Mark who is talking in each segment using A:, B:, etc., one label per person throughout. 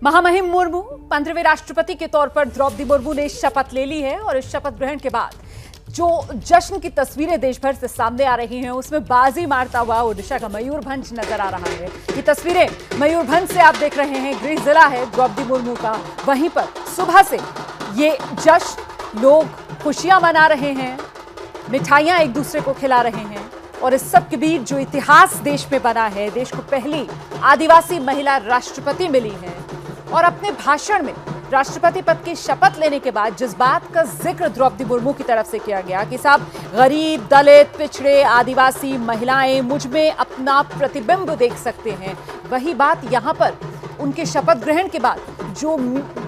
A: महामहिम मुर्मू 15वें राष्ट्रपति के तौर पर द्रौपदी मुर्मू ने शपथ ले ली है और इस शपथ ग्रहण के बाद जो जश्न की तस्वीरें देश भर से सामने आ रही हैं उसमें बाजी मारता हुआ ओडिशा का मयूरभंज नजर आ रहा है। ये तस्वीरें मयूरभंज से आप देख रहे हैं, गृह जिला है द्रौपदी मुर्मू का। वहीं पर सुबह से ये जश्न, लोग खुशियां मना रहे हैं, मिठाइयां एक दूसरे को खिला रहे हैं और इस सब के बीच जो इतिहास देश में बना है, देश को पहली आदिवासी महिला राष्ट्रपति मिली है और अपने भाषण में राष्ट्रपति पद की शपथ लेने के बाद जिस बात का जिक्र द्रौपदी मुर्मू की तरफ से किया गया कि साहब गरीब, दलित, पिछड़े, आदिवासी महिलाएं मुझ में अपना प्रतिबिंब देख सकते हैं, वही बात यहाँ पर उनके शपथ ग्रहण के बाद जो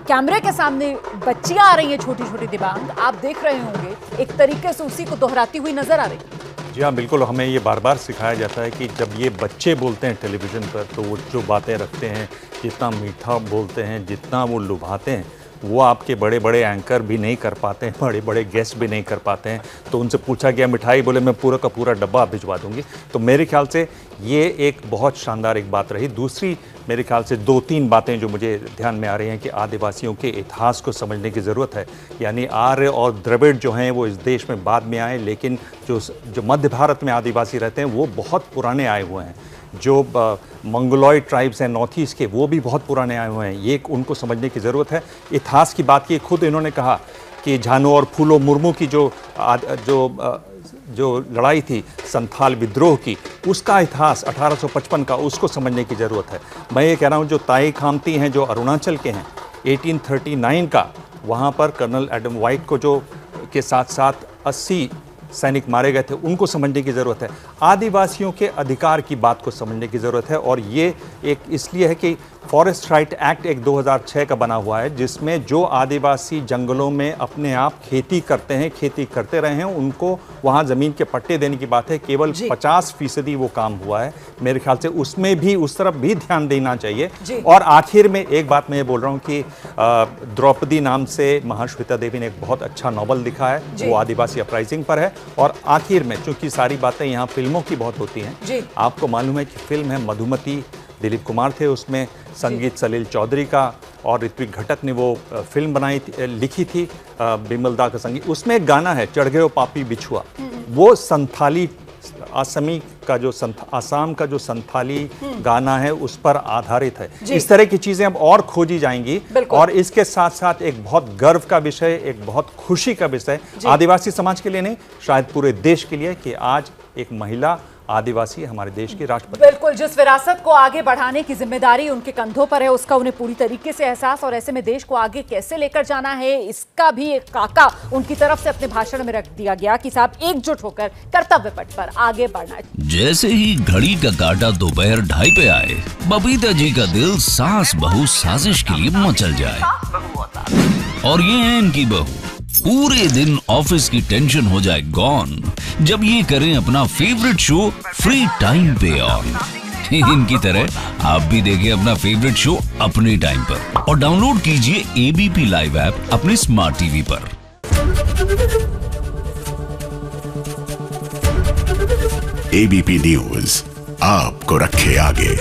A: कैमरे के सामने बच्चियां आ रही हैं, छोटी छोटी दिव्यांग, आप देख रहे होंगे, एक तरीके से उसी को दोहराती हुई नजर आ रही है।
B: जी हाँ, बिल्कुल। हमें ये बार बार सिखाया जाता है कि जब ये बच्चे बोलते हैं टेलीविज़न पर तो वो जो बातें रखते हैं, जितना मीठा बोलते हैं, जितना वो लुभाते हैं, वो आपके बड़े बड़े एंकर भी नहीं कर पाते हैं, बड़े बड़े गेस्ट भी नहीं कर पाते हैं। तो उनसे पूछा गया मिठाई, बोले मैं पूरा का पूरा डब्बा भिजवा दूंगी। तो मेरे ख्याल से ये एक बहुत शानदार एक बात रही। दूसरी मेरे ख्याल से 2-3 बातें जो मुझे ध्यान में आ रही हैं कि आदिवासियों के इतिहास को समझने की ज़रूरत है। यानी आर्य और द्रविड़ जो हैं वो इस देश में बाद में आए, लेकिन जो मध्य भारत में आदिवासी रहते हैं वो बहुत पुराने आए हुए हैं। जो मंगोलॉयड ट्राइब्स हैं नॉर्थ ईस्ट के, वो भी बहुत पुराने आए हुए हैं। ये उनको समझने की ज़रूरत है। इतिहास की बात की, खुद इन्होंने कहा कि झानो और फूलो मुर्मू की जो लड़ाई थी संथाल विद्रोह की, उसका इतिहास 1855 का, उसको समझने की ज़रूरत है। मैं ये कह रहा हूँ जो ताई खामती हैं, जो अरुणाचल के हैं, 1839 का, वहाँ पर कर्नल एडम वाइट को जो के साथ साथ 80 सैनिक मारे गए थे, उनको समझने की ज़रूरत है। आदिवासियों के अधिकार की बात को समझने की ज़रूरत है और ये एक इसलिए है कि फॉरेस्ट राइट एक्ट एक 2006 का बना हुआ है, जिसमें जो आदिवासी जंगलों में अपने आप खेती करते हैं, खेती करते रहे हैं, उनको वहाँ ज़मीन के पट्टे देने की बात है। केवल 50% वो काम हुआ है। मेरे ख्याल से उसमें भी, उस तरफ भी ध्यान देना चाहिए। और आखिर में एक बात मैं ये बोल रहा हूँ कि द्रौपदी नाम से महाश्वेता देवी ने एक बहुत अच्छा नॉवल लिखा है, वो आदिवासी अपराइजिंग पर है। और आखिर में चूंकि सारी बातें यहाँ फिल्मों की बहुत होती हैं, आपको मालूम है कि फिल्म है मधुमती, दिलीप कुमार थे उसमें, संगीत सलील चौधरी का, और ऋत्विक घटक ने वो फिल्म बनाई लिखी थी, बिमल दा का संगीत। उसमें एक गाना है चढ़ गयो पापी बिछुआ, वो संथाली आसाम का जो संथाली गाना है उस पर आधारित है। इस तरह की चीजें अब और खोजी जाएंगी और इसके साथ साथ एक बहुत गर्व का विषय, एक बहुत खुशी का विषय आदिवासी समाज के लिए नहीं, शायद पूरे देश के लिए, कि आज एक महिला आदिवासी हमारे देश की राष्ट्रपति।
A: बिल्कुल, जिस विरासत को आगे बढ़ाने की जिम्मेदारी उनके कंधों पर है, उसका उन्हें पूरी तरीके से एहसास, और ऐसे में देश को आगे कैसे लेकर जाना है इसका भी एक काका उनकी तरफ से अपने भाषण में रख दिया गया कि साहब एकजुट होकर कर्तव्य पथ पर आगे बढ़ना। जैसे ही घड़ी का काटा दोपहर 2:30 पे आए, बबीता जी का दिल सास बहू साजिश के लिए मचल जाए। और ये है इनकी बहू, पूरे दिन ऑफिस की टेंशन हो जाए गॉन जब ये करें अपना फेवरेट शो फ्री टाइम पे ऑन। इनकी तरह आप भी देखें अपना फेवरेट शो अपने टाइम पर और डाउनलोड कीजिए एबीपी लाइव ऐप अपने स्मार्ट टीवी पर।
C: एबीपी न्यूज आपको रखे आगे।